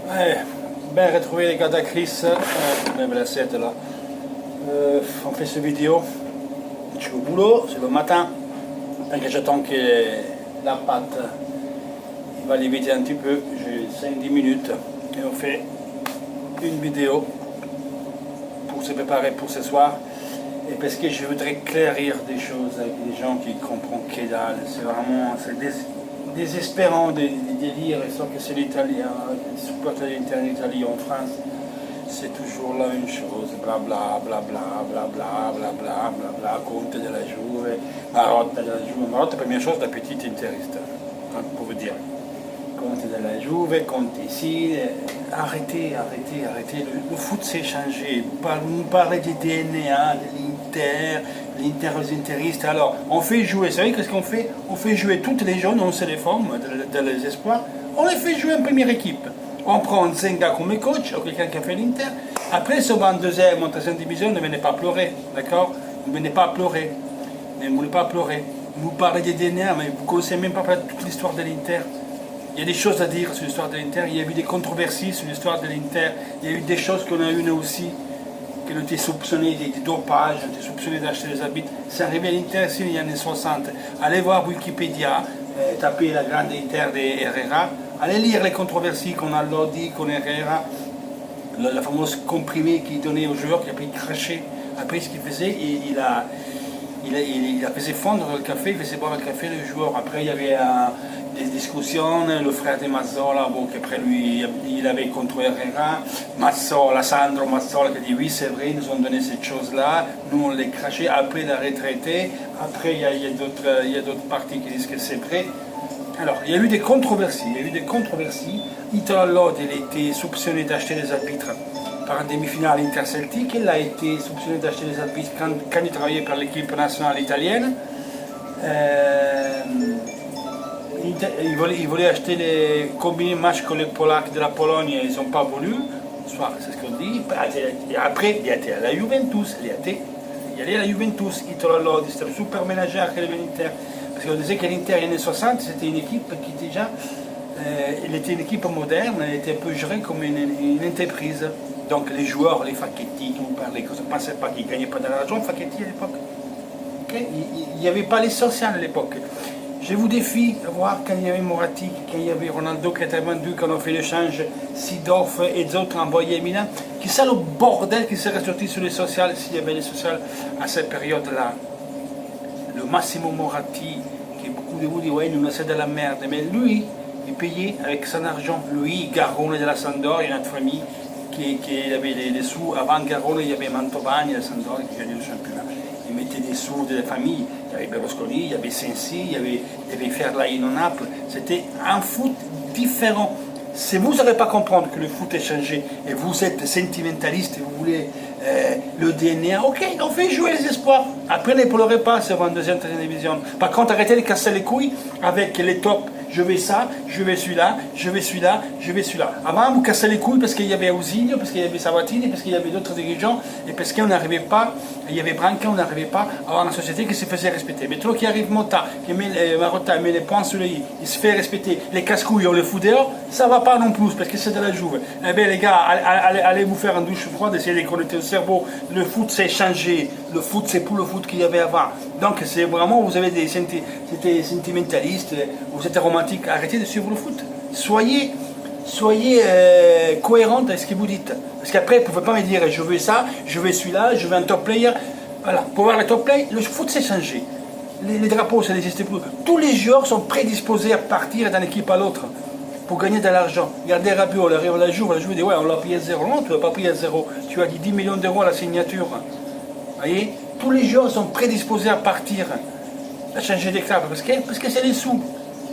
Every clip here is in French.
Ben retrouvé les gars d'Acris, même la 7 là. On fait cette vidéo. Je suis au boulot, c'est le matin. Tant que j'attends que la pâte va léviter un petit peu, j'ai 5-10 minutes et on fait une vidéo pour se préparer pour ce soir. Et parce que je voudrais clairir des choses avec des gens qui comprennent que dalle. C'est vraiment désespérant de lire, et sauf que c'est l'italien, les supporters d'Italie en France, c'est toujours la même chose, blabla, blabla, blabla, blabla, blabla, Conte de la Juve, Marotta de la Juve. Marotta, première chose, la petite interiste, pour vous dire. Conte de la Juve, Conte ici, arrêtez. Le foot s'est changé. Vous parlez du DNA, de l'Inter aux interistes. Alors, on fait jouer, vous savez qu'est-ce qu'on fait? On fait jouer toutes les jeunes, on se les forme, de les espoirs, on les fait jouer en première équipe. On prend Zenga comme coach, ou quelqu'un qui a fait l'Inter. Après, si on va en deuxième ou troisième division, ne venez pas pleurer, d'accord? Ne venez pas pleurer. Ne voulez pas pleurer. Vous parlez des DNA, mais vous ne connaissez même pas toute l'histoire de l'Inter. Il y a des choses à dire sur l'histoire de l'Inter, il y a eu des controversies sur l'histoire de l'Inter, il y a eu des choses qu'on a eues nous aussi, qu'on était soupçonnés des dopages, on était soupçonnés d'acheter des habits. C'est arrivé à l'Inter ici dans les années 60. Allez voir Wikipédia, tapez la grande Inter de Herrera, allez lire les controversies qu'on a Lodi, qu'on Herrera, la fameuse comprimée qu'il donnait aux joueurs, qui a pris craché. Après ce qu'il faisait, il a fait fondre le café, il faisait boire le café les joueurs. Après il y avait des discussions, le frère de Mazzola, bon, qu'après lui, il avait contre Herrera, Mazzola, Sandro Mazzola, qui dit oui, c'est vrai, ils nous ont donné cette chose-là, nous on les crachait, après il a retraité, après il y a d'autres partis qui disent que c'est vrai. Alors, il y a eu des controversies, Italo Lodi, il était soupçonné d'acheter des arbitres par une demi-finale interceltique, il a été soupçonné d'acheter des arbitres quand il travaillait pour l'équipe nationale italienne. Ils voulaient acheter les combinés matchs avec les Polacs de la Pologne, ils n'ont pas voulu, c'est ce qu'on dit. Après, il était à la Juventus, il est allé à la Juventus, Italo Lodi, c'était un super ménagère qui avait l'Inter. Parce qu'on disait que l'Inter, en années 60, c'était une équipe qui déjà, elle était une équipe moderne, elle était un peu gérée comme une entreprise. Donc les joueurs, les Facchetti, qui vous parlez, que je ne pensais pas qu'ils ne gagnaient pas de l'argent, Facchetti à l'époque. Okay? Il n'y avait pas les sociales à l'époque. Je vous défie de voir quand il y avait Moratti, quand il y avait Ronaldo qui était vendu, quand on fait l'échange, Sidorf et d'autres envoyés à Milan, qui c'est le bordel qui s'est ressorti sur les sociales, s'il y avait les sociales à cette période-là. Le Massimo Moratti, qui beaucoup de vous disent, ouais, nous c'est de la merde, mais lui, il payait avec son argent, lui, Garrone de la Sampdoria, notre famille, qui avait les sous, avant Garrone, il y avait Mantovani, la Sampdoria, qui gagnait le championnat. Il mettait des sous de la famille, il y avait Berlusconi, il y avait Sensi, il y avait Ferlaino Naples, c'était un foot différent. Si vous n'arrivez pas à comprendre que le foot est changé et vous êtes sentimentaliste et vous voulez le DNA, ok, on fait jouer les espoirs. Après, ne pleurez pas sur une deuxième télévision. Par contre, arrêtez de casser les couilles avec les tops. Je vais ça, je vais celui-là, je vais celui-là, je vais celui-là. Avant, vous cassez les couilles parce qu'il y avait Ausilio, parce qu'il y avait Sabatini, parce qu'il y avait d'autres dirigeants, et parce qu'on n'arrivait pas, il y avait Branca, on n'arrivait pas à avoir une société qui se faisait respecter. Mais trop qui arrive Motta, qui met Marotta, met les points sur le i, il se fait respecter, les casse-couilles, on les fout dehors, ça va pas non plus, parce que c'est de la Juve. Eh bien les gars, allez vous faire une douche froide, essayez de connecter le cerveau. Le foot s'est changé, le foot c'est plus le foot qu'il y avait avant. Donc c'est vraiment, vous avez des sentimentalistes, vous êtes romantiques, arrêtez de suivre le foot. Soyez cohérents avec ce que vous dites. Parce qu'après, vous ne pouvez pas me dire je veux ça, je veux celui-là, je veux un top player. Voilà, pour voir le top player, le foot s'est changé. Les drapeaux, ça n'existe plus. Tous les joueurs sont prédisposés à partir d'une équipe à l'autre pour gagner de l'argent. Regardez Rabiot, il arrive à la Juve, dit ouais, on l'a payé à zéro. Non, tu ne l'as pas payé à zéro. Tu as dit 10 millions d'euros à la signature. Vous voyez, tous les joueurs sont prédisposés à partir, à changer de club. Parce que c'est les sous.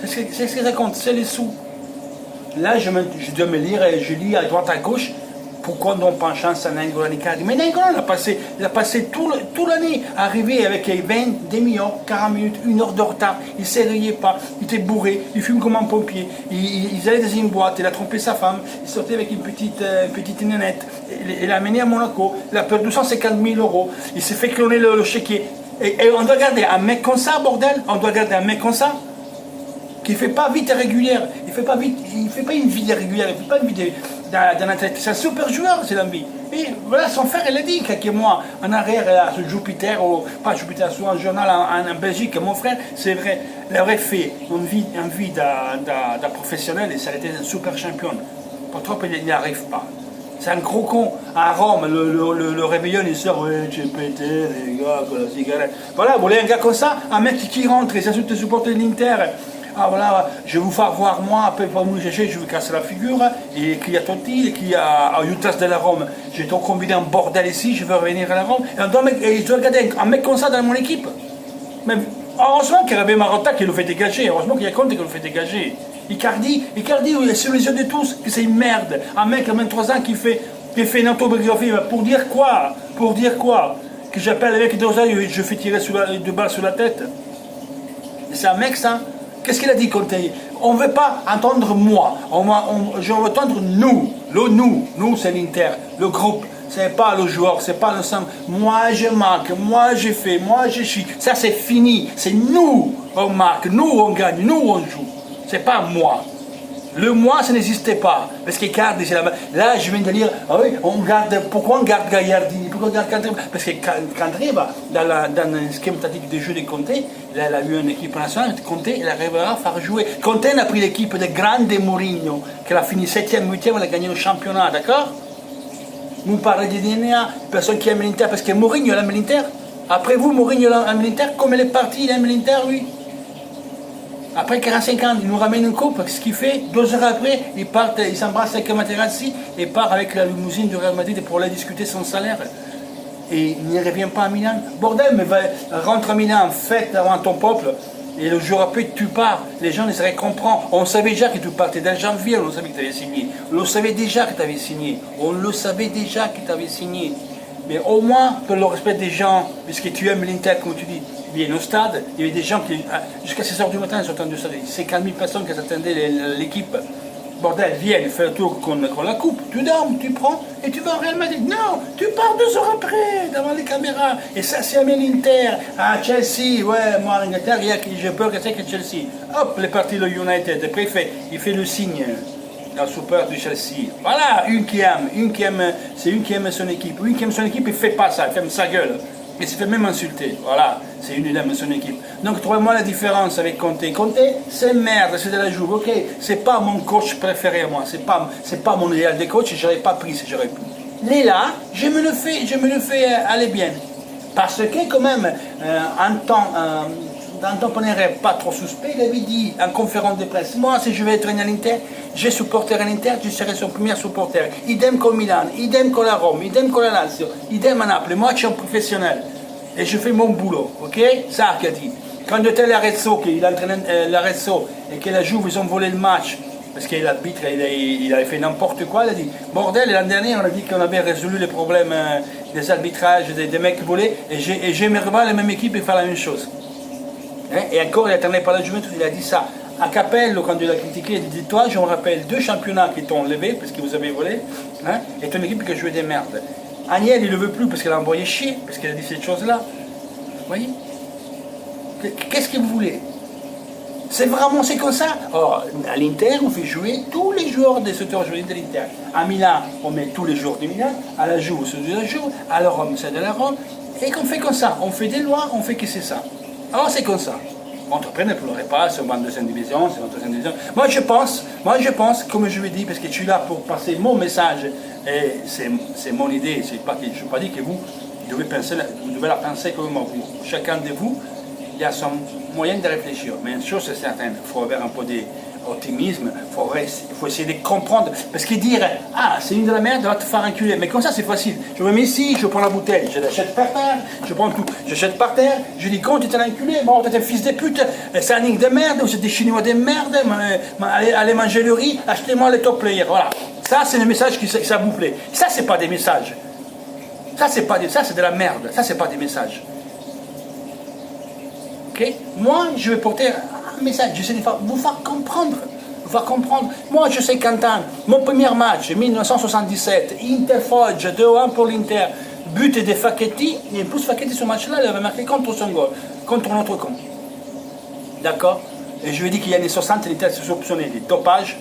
C'est ce que ça compte, c'est les sous. Là, je dois me lire et je lis à droite à gauche pourquoi on prend chance à Nainggolan Icardi. Mais Nainggolan il a passé toute l'année arrivé avec 20 demi-heures, 40 minutes, 1 heure de retard. Il ne se réveillait pas, il était bourré, il fume comme un pompier. Il allait dans une boîte, il a trompé sa femme, il sortait avec une petite nénette. Il l'a amené à Monaco, il a perdu 150 000 euros, il s'est fait cloner le chéquier. Et on doit garder un mec comme ça, bordel, on doit garder un mec comme ça. Qui ne fait pas vite et régulière, il ne fait pas une vie régulière, il ne fait pas une vie c'est un super joueur, c'est l'envie. Et voilà, son frère, il a dit quelques mois en arrière, là, sur Jupiter, ou pas Jupiter, sur un journal en Belgique, mon frère, c'est vrai, il aurait fait une vie d'un professionnel et ça aurait été un super champion. Pour trop, il n'y arrive pas. C'est un gros con. À Rome, le réveillon, il sort, ouais, j'ai pété, les gars, avec la cigarette. Voilà, vous voulez un gars comme ça, un mec qui rentre, il s'insulte les supporters de l'Inter. Ah voilà, je vais vous faire voir moi, après pour me chercher, je vais casser la figure. Et qui a Totti, et qui a Utah de la Rome. J'ai donc combiné un bordel ici, je veux revenir à la Rome. Et je dois regarder un mec comme ça dans mon équipe. Mais heureusement qu'il y avait Marotta qui le fait dégager, heureusement qu'il y a Conte qui le fait dégager. Icardi, sur les yeux de tous, que c'est une merde. Un mec à 23 ans qui fait une autobiographie, pour dire quoi? Pour dire quoi? Que j'appelle avec deux oreilles et je fais tirer deux balles sur la tête. C'est un mec ça? Qu'est-ce qu'il a dit Conte? On ne veut pas entendre moi, je veux entendre nous. Le nous c'est l'Inter, le groupe. C'est pas le joueur, c'est pas le sang. Moi je marque, moi je fais, moi je suis. Ça c'est fini. C'est nous on marque, nous on gagne, nous on joue. C'est pas moi. Le moi, ça n'existait pas. Parce qu'Icardi, c'est là, je viens de dire, ah oui, pourquoi on garde Gagliardini? Pourquoi on garde Candreva? Parce que Candreva, dans le schéma tactique de jeu de Conte, il a eu une équipe nationale, Conte, il arrivera à faire jouer. Conte a pris l'équipe de Grande Mourinho, qui a fini 7e, 8e, elle a gagné le championnat, d'accord? Vous parlez de DNA, personne qui aime l'Inter, parce que Mourinho aime l'Inter. Après vous, Mourinho aime l'Inter, comme il est parti, il aime l'Inter, lui. Après 45 ans, il nous ramène une coupe, ce qu'il fait, 2 heures après, il s'embrasse avec Materazzi et part avec la limousine du Real Madrid pour aller discuter son salaire. Et il ne revient pas à Milan. Bordel, mais rentre à Milan, fête avant ton peuple, et le jour après, tu pars. Les gens, ils seraient comprendre. On savait déjà que tu partais dès janvier, on savait que tu avais signé. On le savait déjà que tu avais signé. On le savait déjà que tu avais signé. Mais au moins, pour le respect des gens, puisque tu aimes l'Inter, comme tu dis, viennent au stade, il y avait des gens qui, jusqu'à 6 h du matin, ils sont attendus au stade. 50 000 personnes qui attendaient l'équipe. Bordel, viens, fais le tour qu'on la coupe, tu dormes, tu prends, et tu vas au Real Madrid. Non, tu pars 2 heures après, devant les caméras. Et ça, c'est à l'Inter, à Chelsea, ouais, moi, en Angleterre, j'ai peur que c'est que Chelsea. Hop, les parties le United, le préfet, il fait le signe dans le super de Chelsea. Voilà, c'est une qui aime son équipe. Une qui aime son équipe, il ne fait pas ça, il ferme sa gueule. Il se fait même insulter. Voilà, c'est une qui aime son équipe. Donc, trouvez-moi la différence avec Conte. Conte, c'est merde, c'est de la joue. Ok, c'est pas mon coach préféré, moi. C'est pas mon idéal de coach, je n'aurais pas pris si j'aurais pu. Mais là, je me le fais aller bien. Parce que, quand même, dans ton panneau pas trop suspect, il avait dit en conférence de presse, moi si je vais être à l'Inter, je supporter à l'Inter, je serai son premier supporter. Idem comme Milan, idem comme la Rome, idem comme la Lazio, idem à Naples. Moi je suis un professionnel et je fais mon boulot, ok? Ça qu'il a dit. Quand était l'Arezzo, qu'il entraînait l'Arezzo et que la Juve, ils ont volé le match, parce que l'arbitre, il avait fait n'importe quoi, il a dit, bordel, l'an dernier, on a dit qu'on avait résolu les problèmes des arbitrages, des mecs qui volaient, et j'aimerais voir la même équipe et faire la même chose. Et encore, il attendait par la Juventus, il a dit ça. À Capello, quand il a critiqué, il a dit, toi, je me rappelle 2 championnats qui t'ont enlevé, parce que vous avez volé, et ton équipe qui jouait des merdes. Agnel, il ne le veut plus parce qu'il a envoyé chier, parce qu'il a dit cette chose-là. Vous voyez? Qu'est-ce que vous voulez? C'est comme ça. Or, à l'Inter, on fait jouer tous les joueurs des secteurs juridiques de l'Inter. À Milan, on met tous les joueurs de Milan. À la Juve, c'est de la Juve. À la Rome, c'est de la Rome. Et qu'on fait comme ça. On fait des lois, on fait que c'est ça. Alors c'est comme ça. Entrepreneur ne pleurait pas, c'est en deuxième division, c'est en troisième division. Moi je pense, comme je l'ai dit, parce que je suis là pour passer mon message, et c'est mon idée, je ne veux pas dire que vous devez la penser comme moi. Chacun de vous, il y a son moyen de réfléchir. Mais une chose c'est certaine, il faut avoir un peu d'optimisme, il faut essayer de comprendre. Parce que dire, ah, c'est une de la merde, va te faire enculer. Mais comme ça, c'est facile. Je me mets ici, je prends la bouteille, je l'achète par terre, je prends tout, je jette par terre, je dis, quand tu t'es enculé, bon, t'es un fils de pute, c'est un ligne de merde, vous êtes des Chinois de merde, allez manger le riz, achetez-moi les top players. Voilà. Ça, c'est le message qui ça vous plaît. Ça, c'est pas des messages. Ça, c'est de la merde. Ça, c'est pas des messages. Okay? Moi, je vais porter un message, j'essaie de vous faire comprendre. Moi, je sais qu'entendre mon premier match, 1977, Inter-Foggia, 2-1 pour l'Inter, but de Facchetti, et plus Facchetti ce match-là, il avait marqué contre son goal, contre notre camp. D'accord? Et je lui ai dit qu'il y a les 60, l'Inter se soupçonnait des dopages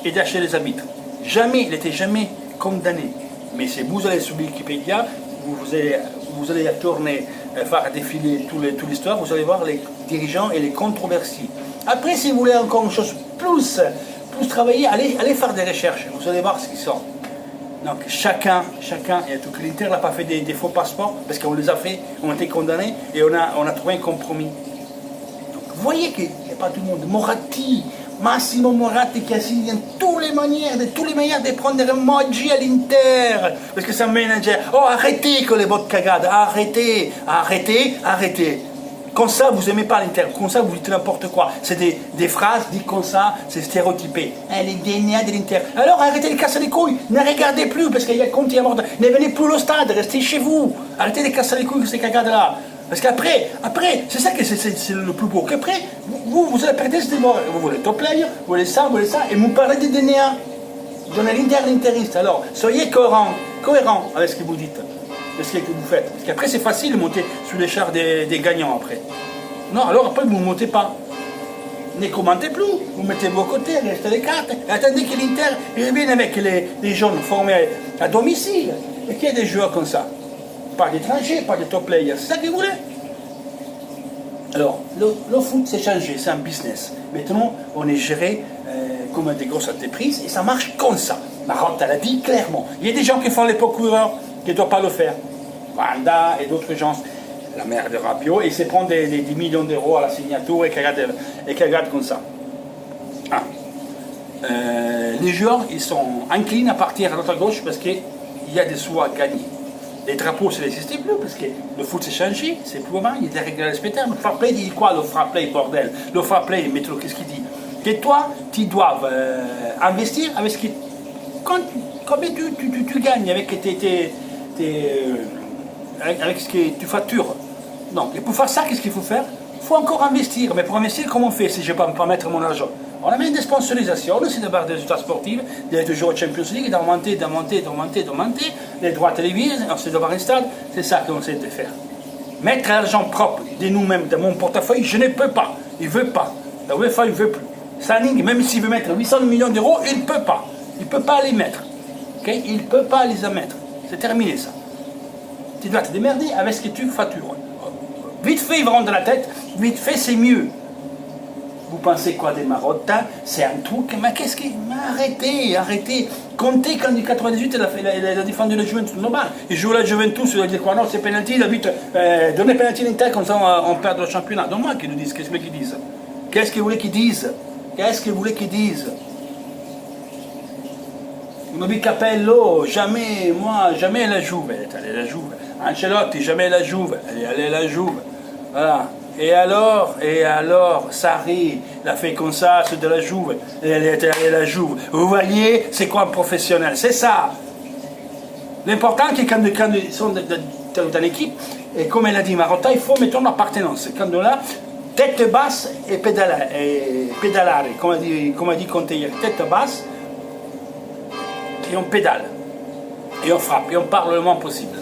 et d'acheter les arbitres. Jamais, il n'était jamais condamné. Mais si vous allez sur Wikipédia, vous allez tourner, faire défiler toute l'histoire, vous allez voir les dirigeants et les controversies. Après, si vous voulez encore une chose plus travailler, allez faire des recherches, vous allez voir ce qu'ils sont. Donc chacun, et tout l'Inter n'a pas fait des faux passeports, parce qu'on les a fait, on a été condamnés, et on a trouvé un compromis. Donc, vous voyez qu'il n'y a pas tout le monde. Moratti, Massimo Moratti qui a signé de toutes les manières de prendre un Moggi à l'Inter, parce que ça manager. Oh, arrêtez que les votre cagades, arrêtez. Comme ça, vous n'aimez pas l'Inter, comme ça, vous dites n'importe quoi. C'est des phrases dites comme ça, c'est stéréotypé. Les DNA de l'Inter. Alors arrêtez de casser les couilles, ne regardez plus, parce qu'il y a Conte qui est mort. Ne venez plus au stade, restez chez vous. Arrêtez de casser les couilles de ces cagades-là. Parce qu'après, c'est ça que c'est le plus beau. Qu'après, vous allez perdre ce débat. Vous voulez top player, vous voulez ça, et vous parlez de DNA. Vous donnez l'interiste. Alors, soyez cohérent avec ce que vous dites, de ce que vous faites. Parce qu'après, c'est facile de monter sur les chars des gagnants après. Non, alors après, vous ne montez pas. Ne commentez plus, vous mettez-vous à côté, restez les cartes, et attendez que l'Inter revienne avec les jeunes formés à domicile. Et qu'il y ait des joueurs comme ça. Pas d'étrangers, pas de top players, c'est ça que vous voulez. Alors, le foot s'est changé, c'est un business. Maintenant, on est géré comme des grosses entreprises et ça marche comme ça. Marotte l'a dit clairement. Il y a des gens qui font les procureurs qui ne doivent pas le faire. Wanda et d'autres gens. La mère de Rabiot, et il se prend des 10 millions d'euros à la signature et qui regarde comme ça. Les joueurs, ils sont inclins à partir à droite à gauche parce qu'il y a des sous à gagner. Les drapeaux, ça n'existe plus, parce que le foot s'est changé, c'est plus vraiment, il y a des règles à respecter. Le fair play dit quoi, le fair play, bordel? Le fair play, métro, qu'est-ce qu'il dit? Que toi, tu dois investir avec ce qui... Combien tu gagnes avec avec ce que tu factures. Donc, et pour faire ça, qu'est-ce qu'il faut faire? Il faut encore investir. Mais pour investir, comment on fait si je ne peux pas mettre mon argent? On amène des sponsorisations, on essaie d'avoir des résultats sportifs, d'être jouer au Champions League, d'augmenter, les droits télévisés, on essaie d'avoir un stade, c'est ça qu'on essaie de faire. Mettre l'argent propre de nous-mêmes, de mon portefeuille, je ne peux pas, il ne veut pas. La UEFA, il ne veut plus. Sanning, même s'il veut mettre 800 millions d'euros, il ne peut pas. Il ne peut pas les mettre. Okay? Il ne peut pas les mettre. C'est terminé ça. Tu dois te démerder avec ce que tu factures. Vite fait, ils vont rendre la tête, vite fait, c'est mieux. Vous pensez quoi des Marotta? C'est un truc, mais qu'est-ce que... Mais arrêtez. Comptez quand en 98, il a défendu le Juventus, normal. Il joue la Juventus, il a dit quoi? Non, c'est penalty, il a vite donné penalty à l'Inter, comme ça on perd le championnat. Donc moi qu'ils nous disent, qu'est-ce qu'ils disent? Qu'est-ce que vous voulez qu'ils disent? Qu'est-ce que vous voulez qu'ils disent? Il m'a dit Capello, jamais la Juve, elle est allée la Juve. Ancelotti, jamais la Juve, elle est allée la Juve. Voilà. Et alors, Sarri, il a fait comme ça, c'est de la Juve, et elle est allée la Juve. Vous voyez, c'est quoi un professionnel? C'est ça. L'important, c'est quand ils sont dans l'équipe, et comme elle a dit Marotta, il faut mettre l'appartenance. Quand on a tête basse et pédalare, comme a dit Conte hier, tête basse, et on pédale, et on frappe, et on parle le moins possible.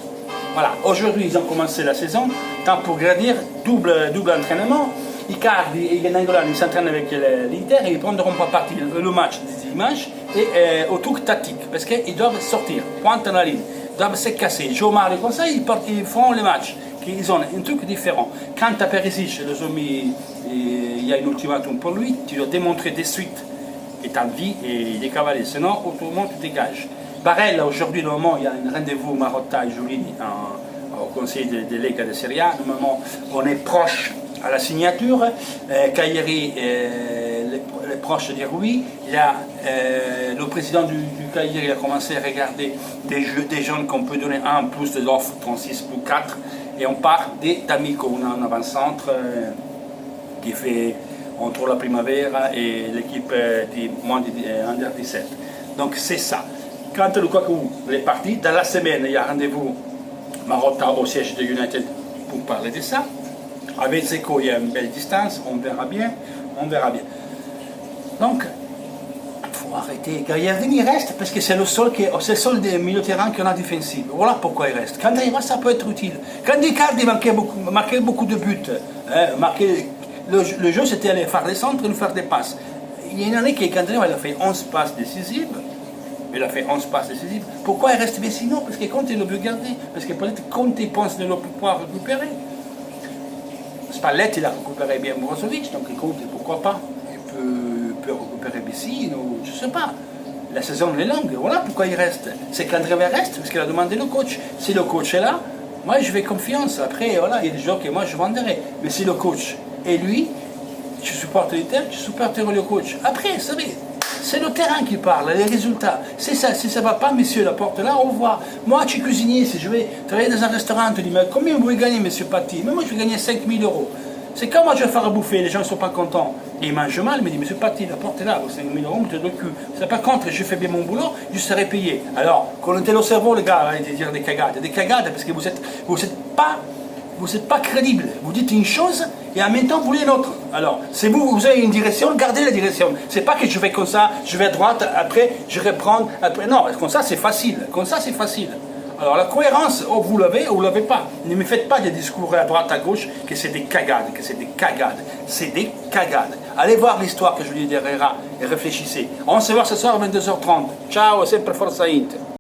Voilà, aujourd'hui ils ont commencé la saison, temps pour grandir, double entraînement. Icardi et Nainggolan, ils s'entraînent avec l'Inter et ils ne prendront pas partie le match de dimanche et au truc tactique, parce qu'ils doivent sortir, pointe dans la ligne, ils doivent se casser, jouer au mari comme ça, ils font le match. Ils ont un truc différent. Quand tu as Perisic, il y a un ultimatum pour lui, tu dois démontrer de suite que tu as envie et des cavaliers, sinon autrement tu dégages. Barella, aujourd'hui, normalement, il y a un rendez-vous Marotta et Giulini au conseil de Lega de Serie A. Normalement, on est proche à la signature. Cagliari est proche de dire oui. Il y a, le président du Cagliari a commencé à regarder des jeunes qu'on peut donner un plus de l'offre, 36 plus 4. Et on part d'Amico, on a un avant-centre qui fait entre la Primavera et l'équipe du moins Under 17. Donc c'est ça. Quand Lukaku est parti, dans la semaine, il y a rendez-vous Marotta au siège de United pour parler de ça. Avec Zeko, il y a une belle distance, on verra bien. Donc, il faut arrêter. Gagliardini reste parce que c'est le seul des milieux de terrain qu'on a défensif. Voilà pourquoi il reste. Quand il reste, ça peut être utile. Quand Icardi marquait beaucoup de buts, le jeu c'était aller faire les centres et nous faire des passes. Il y a une année qu'Icardi a fait 11 passes décisives. il a fait 11 passes décisives. Pourquoi il reste Vecino? Parce que Conte le veut garder, parce que peut-être Conte pense ne le pouvoir récupérer. Spalletti, il a récupéré bien Brozovic, donc Conte, pourquoi pas? Il peut récupérer Vecino, je ne sais pas. La saison est longue, voilà pourquoi il reste. C'est qu'André reste, parce qu'il a demandé le coach. Si le coach est là, moi je fais confiance. Après, voilà, il y a des joueurs que moi je venderai. Mais si le coach est lui, je supporte le terrain, je supporte le coach. Après, vous savez, c'est le terrain qui parle, les résultats. C'est ça, si ça ne va pas, monsieur, la porte là, au revoir. Moi, je suis cuisinier, si je vais travailler dans un restaurant, tu dis, mais combien vous pouvez gagner, monsieur Paty? Mais moi, je vais gagner 5 000 euros. C'est quand moi je vais faire à bouffer, les gens ne sont pas contents. Et ils mangent mal, ils me disent, monsieur Paty, la porte est là, 5 000 euros, tu te le cul. C'est pas contre, je fais bien mon boulot, je serai payé. Alors, connectez le cerveau, les gars, allez dire des cagades, parce que vous n'êtes pas crédible. Vous dites une chose et en même temps vous voulez une autre. Alors, c'est vous avez une direction, gardez la direction. C'est pas que je fais comme ça, je vais à droite, après je reprends, après. Non, comme ça c'est facile. Comme ça c'est facile. Alors la cohérence, oh, vous l'avez ou vous l'avez pas. Ne me faites pas des discours à droite, à gauche, que c'est des cagades, que c'est des cagades. C'est des cagades. Allez voir l'histoire que je lui dis derrière et réfléchissez. On se voit ce soir à 22h30. Ciao, sempre Forza Inter.